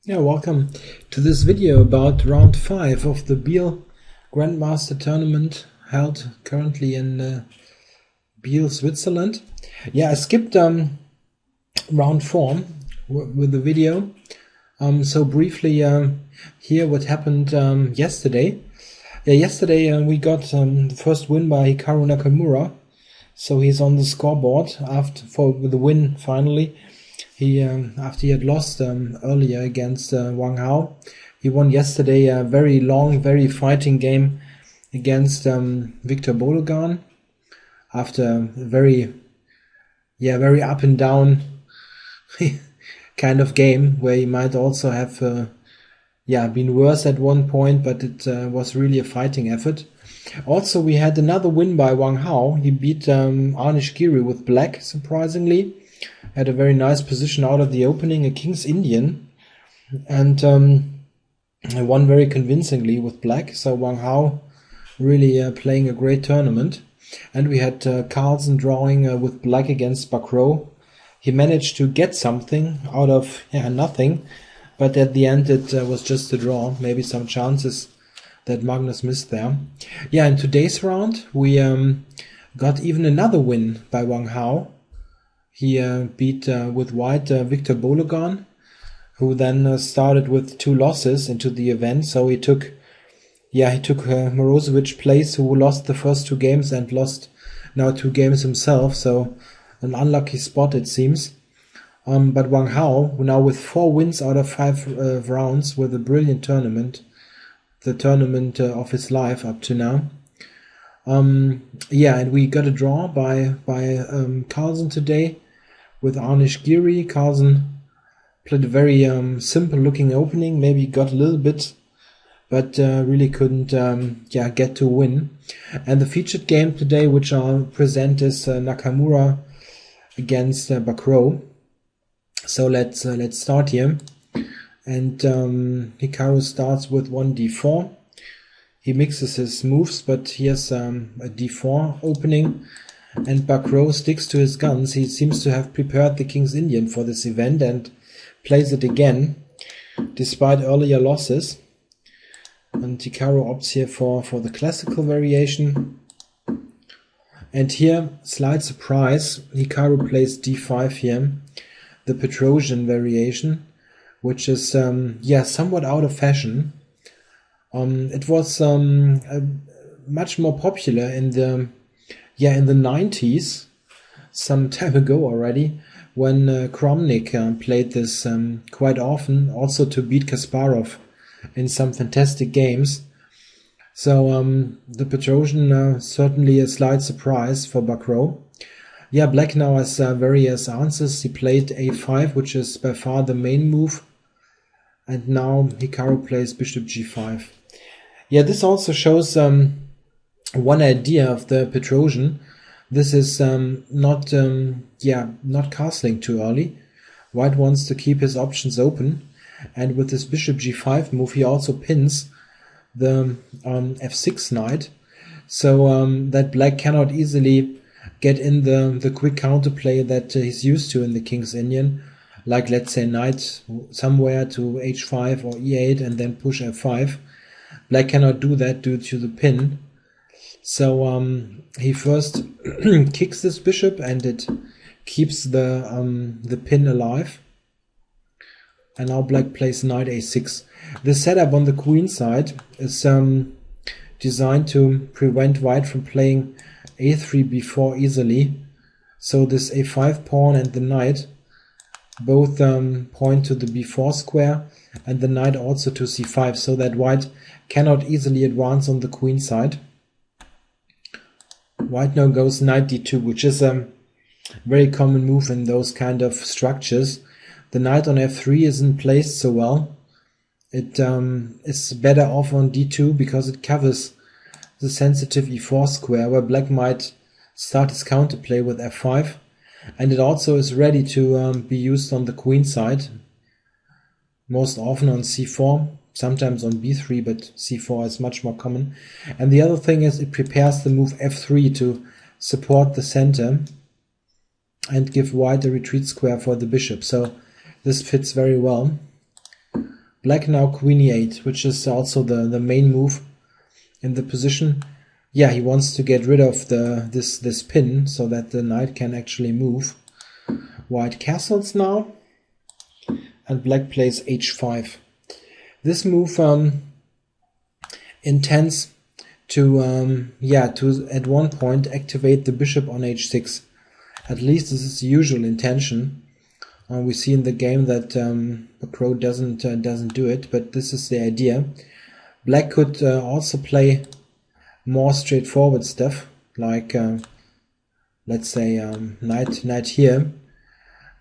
Yeah, welcome to this video about round 5 of the Biel Grandmaster Tournament held currently in Biel, Switzerland. Yeah, I skipped round 4 with the video. So briefly here what happened yesterday. Yeah, yesterday we got the first win by Hikaru Nakamura. So he's on the scoreboard with the win finally. He after he had lost earlier against Wang Hao, he won yesterday a very long, very fighting game against Victor Bologan after a very up and down kind of game where he might also have been worse at one point, but it was really a fighting effort. Also, we had another win by Wang Hao. He beat Hikaru with black, surprisingly. Had a very nice position out of the opening, a King's Indian, and won very convincingly with black. So Wang Hao really playing a great tournament. And we had Carlsen drawing with black against Bacrot. He managed to get something out of nothing, but at the end it was just a draw. Maybe some chances that Magnus missed there. Yeah, in today's round we got even another win by Wang Hao. He beat with white Victor Bologan, who then started with 2 losses into the event. So he took Morozovic's place, who lost the first 2 games and lost now 2 games himself. So an unlucky spot, it seems. But Wang Hao, now with 4 wins out of 5 rounds, with a brilliant tournament, the tournament of his life up to now. And we got a draw by Carlsen today with Hikaru. Carlsen played a very simple looking opening, maybe got a little bit, but really couldn't get to win. And the featured game today, which I'll present, is Nakamura against Bacrot. So let's start here. And Hikaru starts with 1 d4. He mixes his moves, but he has a d4 opening, and Bacrot sticks to his guns. He seems to have prepared the King's Indian for this event and plays it again, despite earlier losses. And Hikaru opts here for the classical variation. And here, slight surprise, Hikaru plays d5 here, the Petrosian variation, which is somewhat out of fashion. It was much more popular in the 90s, some time ago already, when Kramnik played this quite often, also to beat Kasparov in some fantastic games. So the Petrosian certainly a slight surprise for Bacrot. Yeah, black now has various answers. He played a5, which is by far the main move. And now Hikaru plays bishop g5. Yeah, this also shows one idea of the Petrosian. This is not castling too early. White wants to keep his options open, and with this bishop g5 move, he also pins the f6 knight, so that black cannot easily get in the quick counterplay that he's used to in the King's Indian. Like, let's say, knight somewhere to h5 or e8 and then push f5. Black cannot do that due to the pin. So he first kicks this bishop, and it keeps the pin alive. And now black plays knight a6. The setup on the queen side is designed to prevent white from playing a3 b4 easily. So this a5 pawn and the knight both point to the b4 square, and the knight also to c5, so that white cannot easily advance on the queen side. White now goes knight d2, which is a very common move in those kind of structures. The knight on f3 isn't placed so well. It is better off on d2 because it covers the sensitive e4 square, where black might start his counterplay with f5. And it also is ready to be used on the queen side, most often on c4, sometimes on b3, but c4 is much more common. And the other thing is it prepares the move f3 to support the center and give white a retreat square for the bishop. So this fits very well. Black now queen e8, which is also the main move in the position. Yeah, he wants to get rid of this pin so that the knight can actually move. White castles now, and black plays h5. This move intends to at one point activate the bishop on h6. At least this is the usual intention. We see in the game that Bacrot doesn't do it, but this is the idea. Black could also play more straightforward stuff, like let's say knight here,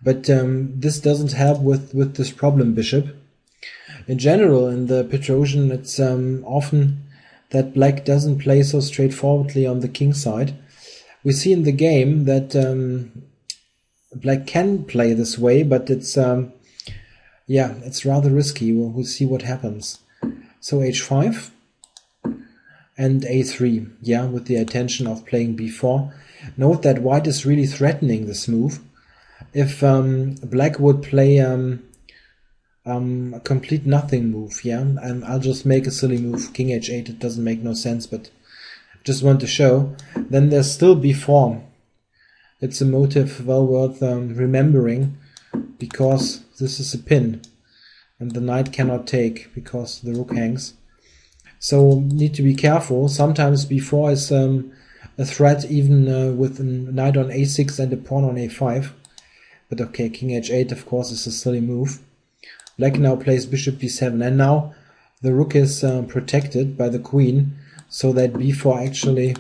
but this doesn't help with this problem bishop. In general, in the Petrosian, it's often that black doesn't play so straightforwardly on the king side. We see in the game that black can play this way, but it's it's rather risky. We'll see what happens. So h5 and a3, yeah, with the intention of playing b4. Note that white is really threatening this move. If black would play a complete nothing move, yeah, and I'll just make a silly move, king h8, it doesn't make no sense, but just want to show, then there's still b4. It's a motive well worth remembering, because this is a pin, and the knight cannot take, because the rook hangs. So need to be careful. Sometimes b4 is a threat even with a knight on a6 and a pawn on a5. But okay, king h8 of course is a silly move. Black now plays bishop b7, and now the rook is protected by the queen, so that b4 actually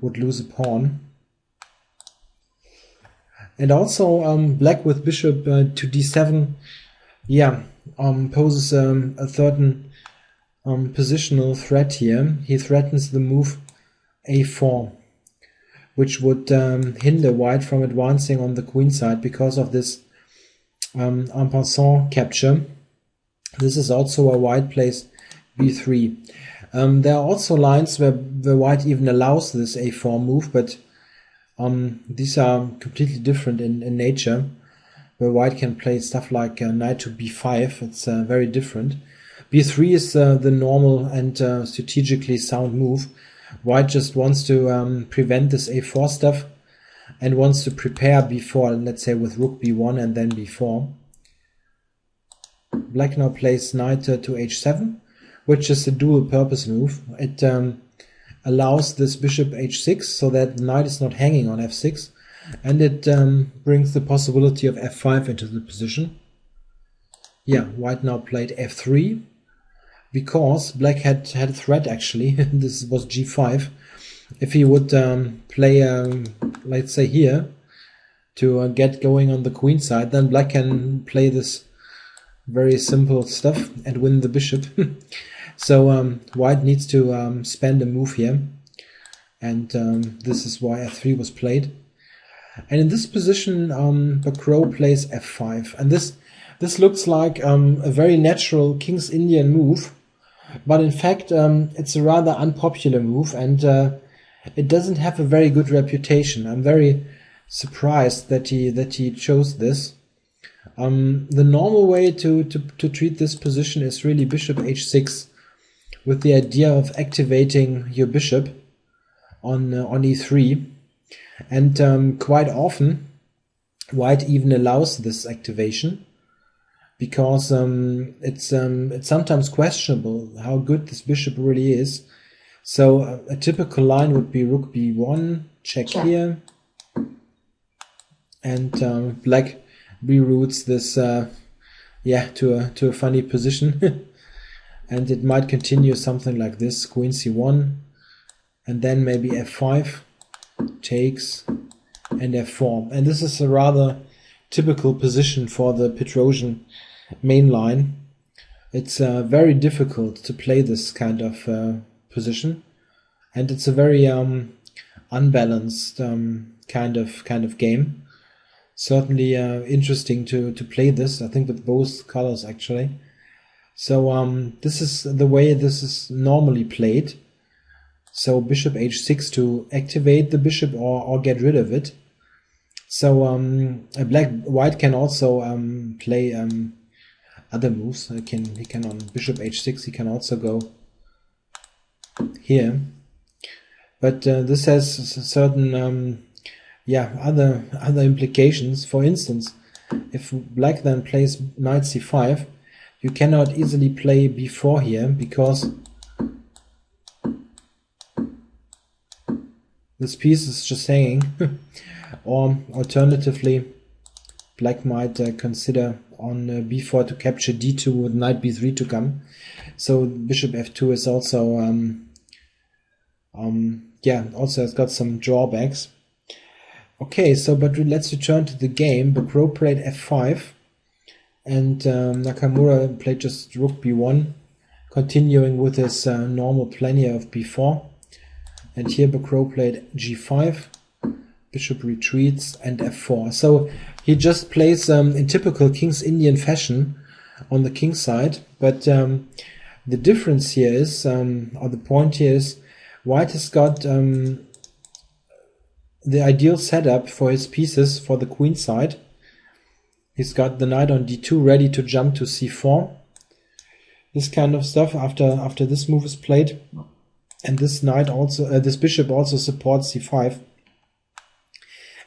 would lose a pawn. And also black with bishop to d7, yeah, poses a certain positional threat here. He threatens the move a4, which would hinder white from advancing on the queen side because of this en passant capture. This is also why white plays b3. There are also lines where white even allows this a4 move, but these are completely different in nature, where white can play stuff like knight to b5. It's very different. b3 is the normal and strategically sound move. White just wants to prevent this a4 stuff and wants to prepare b4, let's say with rook b1 and then b4. Black now plays knight to h7, which is a dual purpose move. It allows this bishop h6 so that the knight is not hanging on f6, and it brings the possibility of f5 into the position. Yeah, white now played f3, because black had a threat actually. This was g5. If he would play, let's say here, to get going on the queen side, then black can play this very simple stuff and win the bishop. So white needs to spend a move here, and this is why f3 was played. And in this position, Bacrot plays f5, and this looks like a very natural King's Indian move, but in fact it's a rather unpopular move, and it doesn't have a very good reputation. I'm very surprised that he chose this. The normal way to treat this position is really bishop h6, with the idea of activating your bishop on e3, and quite often white even allows this activation, because it's sometimes questionable how good this bishop really is. So a typical line would be rook b1, check here, and black reroutes this to a funny position. And it might continue something like this, queen c1, and then maybe f5 takes, and f4. And this is a rather typical position for the Petrosian main line. It's very difficult to play this kind of position, and it's a very unbalanced kind of game. Certainly interesting to play this, I think, with both colors actually. So this is the way this is normally played. So bishop h6 to activate the bishop or get rid of it. So white can also play other moves. He can on bishop h6, he can also go here. But this has certain other implications. For instance, if black then plays knight c5, you cannot easily play b4 here, because this piece is just hanging. Or alternatively, black might consider on b4 to capture d2 with knight b3 to come. So bishop f2 is also also has got some drawbacks. Okay, so but let's return to the game. Bacrot played f5, and Nakamura played just rook b1, continuing with his normal player of b4. And here Bacrot played g5, bishop retreats, and f4. So he just plays in typical King's Indian fashion on the king side. But the difference here is, or the point here is, white has got the ideal setup for his pieces for the queen side. He's got the knight on d2 ready to jump to c4. This kind of stuff after this move is played. And this knight also, this bishop also supports c5.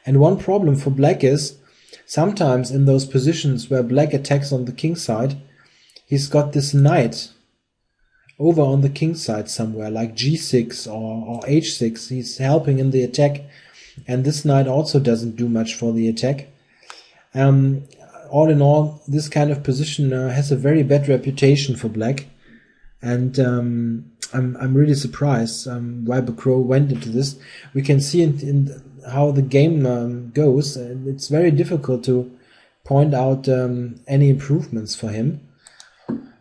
And one problem for black is, sometimes in those positions where black attacks on the king side, he's got this knight over on the king side somewhere, like g6 or h6. He's helping in the attack, and this knight also doesn't do much for the attack. All in all, this kind of position has a very bad reputation for black, and I'm really surprised why Bacrot went into this. We can see in how the game goes. It's very difficult to point out any improvements for him.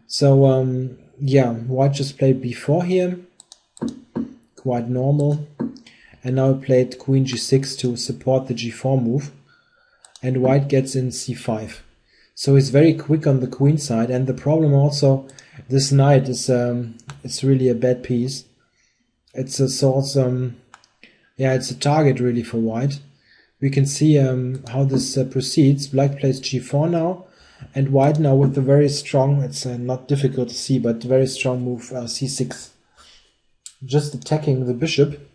So yeah, white just played b4 here, quite normal, and now played queen g6 to support the g4 move, and white gets in c5. So he's very quick on the queen side, and the problem also, this knight is it's really a bad piece. It's a sort it's a target really for white. We can see how this proceeds. Black plays g4 now, and white now with the very strong, it's not difficult to see, but very strong move c6, just attacking the bishop.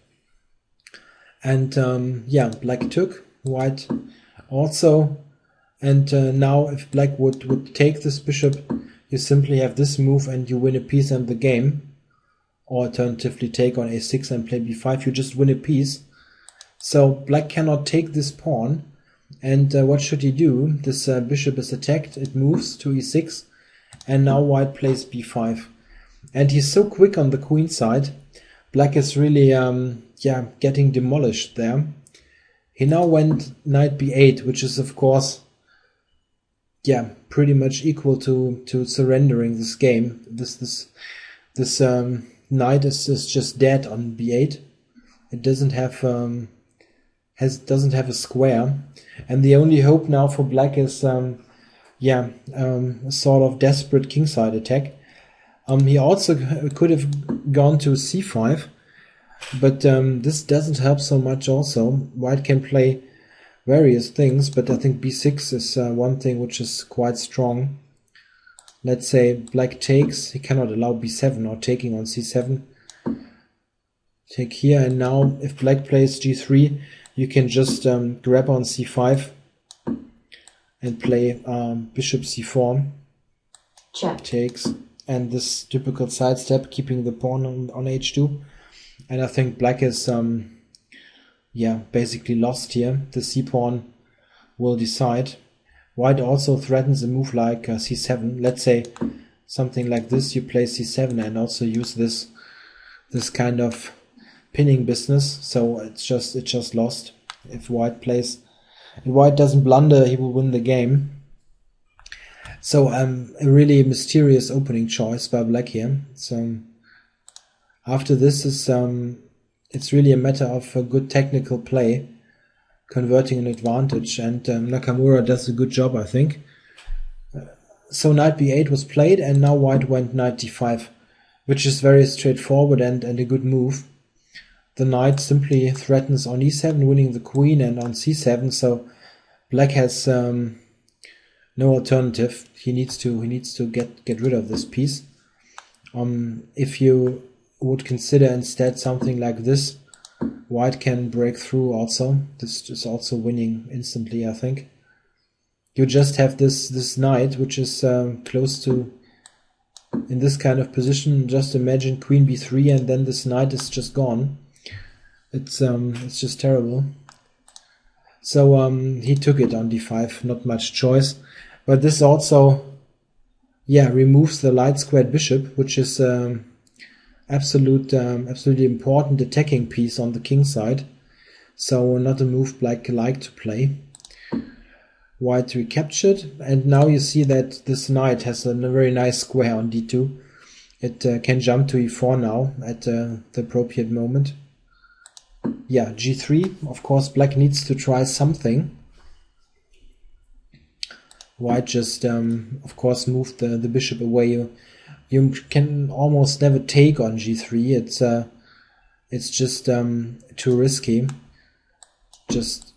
And black took, white also, and now if black would take this bishop, you simply have this move and you win a piece in the game. Or alternatively take on a6 and play b5, you just win a piece. So black cannot take this pawn, and what should he do? This bishop is attacked, it moves to e6, and now white plays b5. And he's so quick on the queen side, black is really getting demolished there. He now went knight b8, which is of course pretty much equal to surrendering this game. This knight is just dead on b8. It doesn't have a square, and the only hope now for black is a sort of desperate kingside attack. He also could have gone to c5, but this doesn't help so much. Also, white can play various things, but I think b6 is one thing which is quite strong. Let's say black takes, he cannot allow b7 or taking on c7. Take here, and now if black plays g3, you can just grab on c5 and play bishop c4. Check. Takes, and this typical sidestep, keeping the pawn on h2. And I think black is basically lost here. The c-pawn will decide. White also threatens a move like c7. Let's say something like this. You play c7 and also use this kind of pinning business. So it's just lost. If white plays, and white doesn't blunder, he will win the game. So a really mysterious opening choice by black here. So after this is it's really a matter of a good technical play, converting an advantage, and Nakamura does a good job, I think. So knight b8 was played, and now white went knight d5, which is very straightforward and a good move. The knight simply threatens on e7, winning the queen, and on c7, so black has no no alternative. He needs to get rid of this piece. If you would consider instead something like this, white can break through also. This is also winning instantly, I think. You just have this knight, which is close to, in this kind of position. Just imagine queen b3, and then this knight is just gone. It's just terrible. So he took it on d5, not much choice. But this also, yeah, removes the light squared bishop, which is absolutely important attacking piece on the king side. So not a move black like to play. White recaptured, and now you see that this knight has a very nice square on d2. It can jump to e4 now at the appropriate moment. Yeah, g3. Of course, black needs to try something. White just, of course, moved the bishop away. You can almost never take on g3. It's just too risky. Just,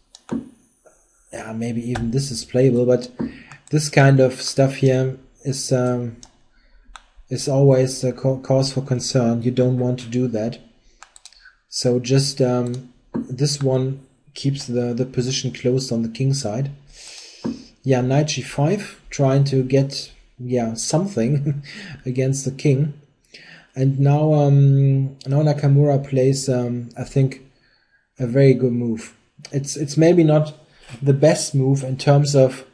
yeah, maybe even this is playable, but this kind of stuff here is always a cause for concern. You don't want to do that. So just this one keeps the position closed on the king side. Yeah, knight g5, trying to get, yeah, something against the king. And now Nakamura plays, I think, a very good move. It's maybe not the best move in terms of,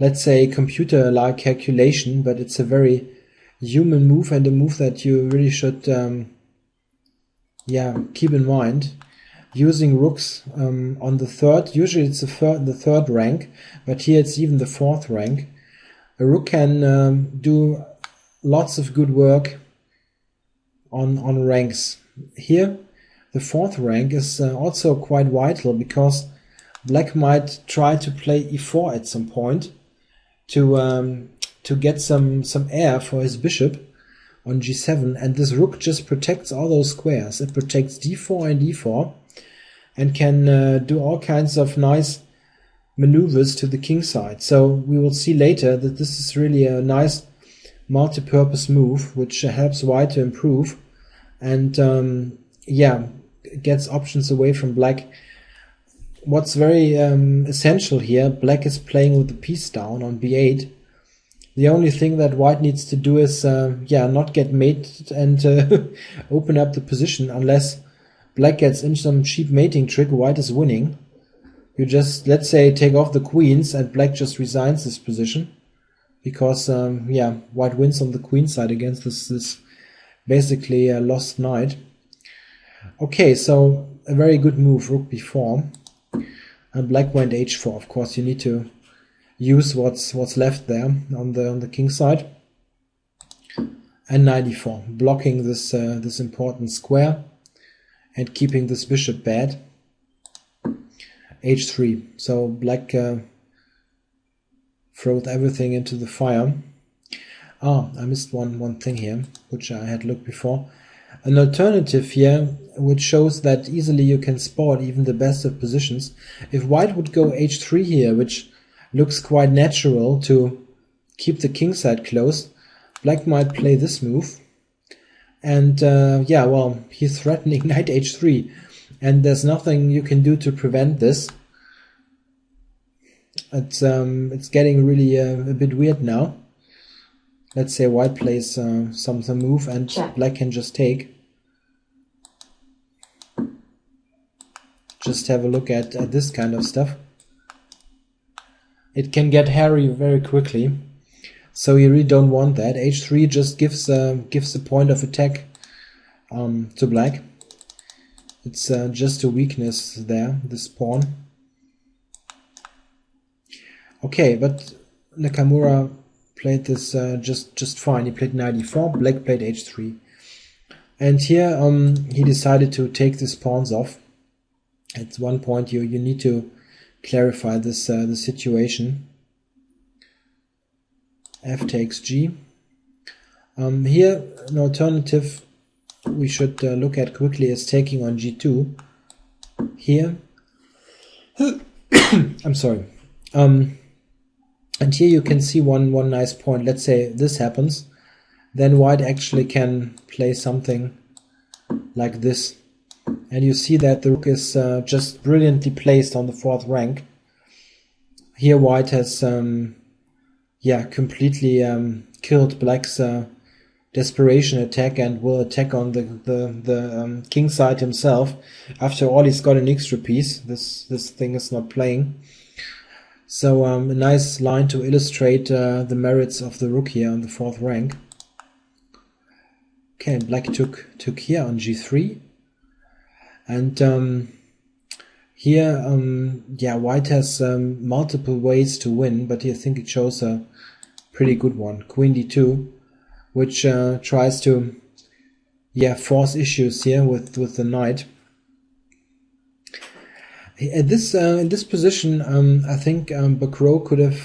let's say, computer-like calculation, but it's a very human move, and a move that you really should keep in mind. Using rooks on the third, usually it's the third rank, but here it's even the fourth rank. A rook can do lots of good work on ranks. Here the fourth rank is also quite vital, because black might try to play e4 at some point to get some air for his bishop on g7, and this rook just protects all those squares. It protects d4 and e4, and can do all kinds of nice maneuvers to the king side. So we will see later that this is really a nice multi-purpose move, which helps white to improve, and gets options away from black. What's very essential here, black is playing with the piece down on b8. The only thing that white needs to do is not get mated and open up the position. Unless black gets in some cheap mating trick, white is winning. You just, let's say, take off the queens and black just resigns this position, because white wins on the queen side against this basically lost knight. Okay, so a very good move, rook b4, and black went h4. Of course, you need to use what's left there on the king side, and knight e4, blocking this important square and keeping this bishop bad. h3. So black throws everything into the fire. I missed one thing here, which I had looked before. An alternative here, which shows that easily you can spot even the best of positions. If white would go h3 here, which looks quite natural to keep the king side closed, black might play this move. And he's threatening knight h3, and there's nothing you can do to prevent this. It's getting really a bit weird now. Let's say white plays some move, and black can just take. Just have a look at this kind of stuff. It can get hairy very quickly, so you really don't want that. h3 just gives a point of attack to black. It's just a weakness there, this pawn. Okay, but Nakamura played this just fine. He played knight e4, black played h3, and here he decided to take these pawns off. At one point you need to clarify this the situation. F takes g. Here an alternative we should look at quickly is taking on g2. Here I'm sorry. And here you can see one nice point. Let's say this happens, then white actually can play something like this. And you see that the rook is just brilliantly placed on the 4th rank. Here white has completely killed black's desperation attack and will attack on the king side himself. After all, he's got an extra piece. This thing is not playing. So a nice line to illustrate the merits of the rook here on the 4th rank. Okay, black took here on g3. And here, white has multiple ways to win, but I think it shows a pretty good one. Queen d2, which tries to, force issues here with the knight. At this in this position, I think Bacrot could have,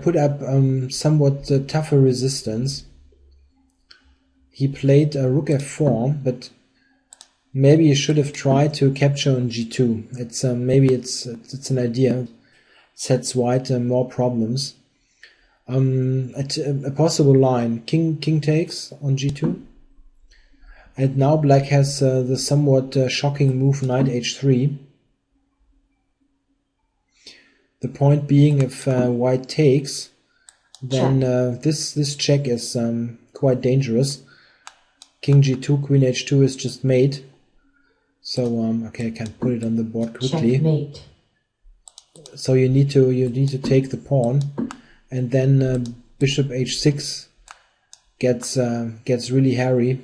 put up somewhat tougher resistance. He played rook f4, but maybe he should have tried to capture on g2. It's maybe it's an idea. It sets white more problems. A possible line: king takes on g2, and now black has the somewhat shocking move knight h3. The point being, if white takes, then this check is quite dangerous. King g2, queen h2 is just mate. So okay, I can put it on the board quickly. Checkmate. So you need to take the pawn, and then bishop h6 gets really hairy.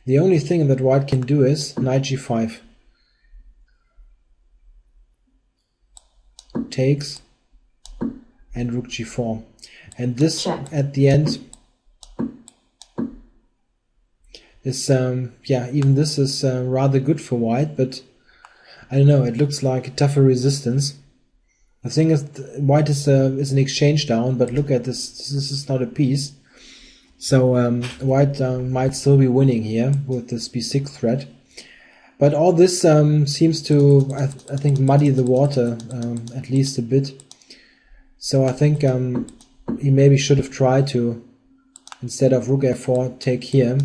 The only thing that white can do is knight g5. Takes, and rook g4. And this at the end is even this is rather good for white, but I don't know, it looks like a tougher resistance. The thing is, white is an exchange down, but look at this, this is not a piece. So white might still be winning here with this b6 threat. But all this seems to, I think, muddy the water at least a bit. So I think he maybe should have tried to, instead of rook f4, take here.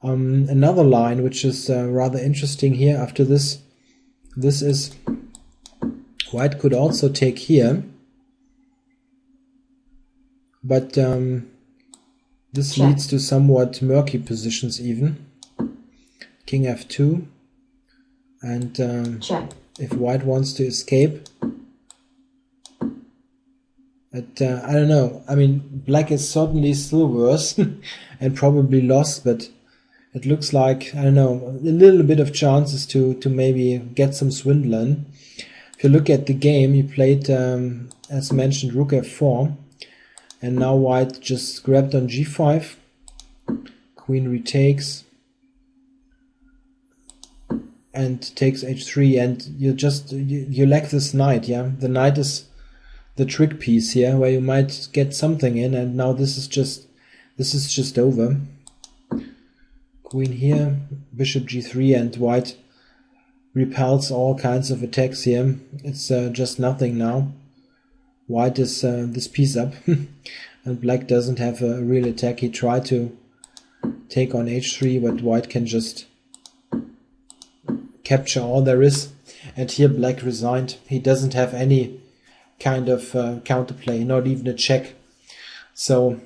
Another line which is rather interesting here after this is white could also take here, but this leads to somewhat murky positions even. King f2, and if white wants to escape, but I don't know, I mean, black is certainly still worse and probably lost, but it looks like, I don't know, a little bit of chances to maybe get some swindling. If you look at the game, he played, as mentioned, rook f4, and now white just grabbed on g5, queen retakes, and takes h3, and you lack this knight. The knight is the trick piece here, where you might get something in, and now this is just over. Queen here, bishop g3, and white repels all kinds of attacks here. It's just nothing now. White is this piece up, and black doesn't have a real attack. He tried to take on h3, but white can just capture all there is, and here black resigned. He doesn't have any kind of counterplay, not even a check. So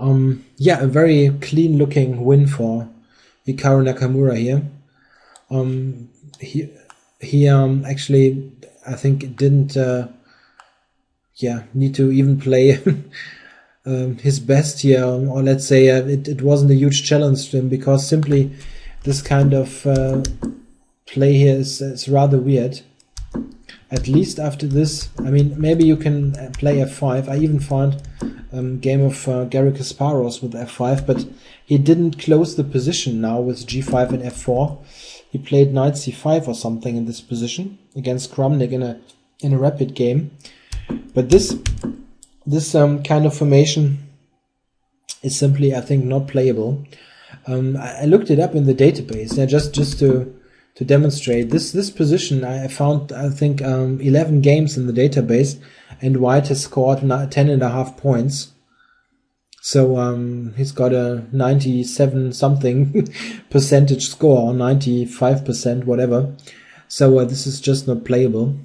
a very clean looking win for Hikaru Nakamura here. He actually, I think, didn't need to even play his best here, or let's say it wasn't a huge challenge to him, because simply this kind of play here is rather weird. At least after this, I mean, maybe you can play f5. I even found game of Garry Kasparov's with f5, but he didn't close the position now with g5 and f4. He played knight c5 or something in this position against Kramnik in a rapid game. But this kind of formation is simply, I think, not playable. I looked it up in the database, just to demonstrate this position. I found, I think, 11 games in the database, and White has scored 10.5 points. So he's got a 97 something percentage score, or 95%, whatever. So this is just not playable.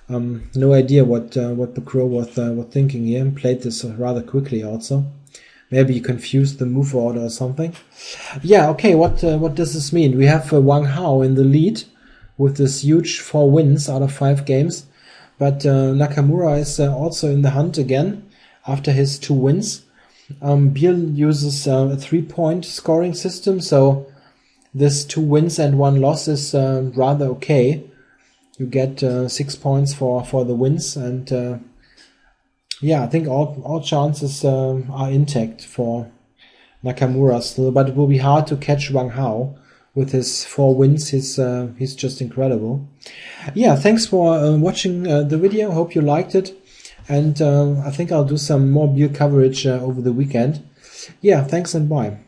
No idea what Bacrot was thinking here. Played this rather quickly also. Maybe you confused the move order or something. Yeah, okay, what does this mean? We have Wang Hao in the lead with this huge 4 wins out of 5 games. But Nakamura is also in the hunt again after his 2 wins. Biel uses a 3-point scoring system, so this 2 wins and 1 loss is rather okay. You get 6 points for the wins, and yeah, I think all chances are intact for Nakamura still, but it will be hard to catch Wang Hao with his 4 wins. He's just incredible. Yeah, thanks for watching the video. Hope you liked it, and I think I'll do some more Biel coverage over the weekend. Yeah, thanks and bye.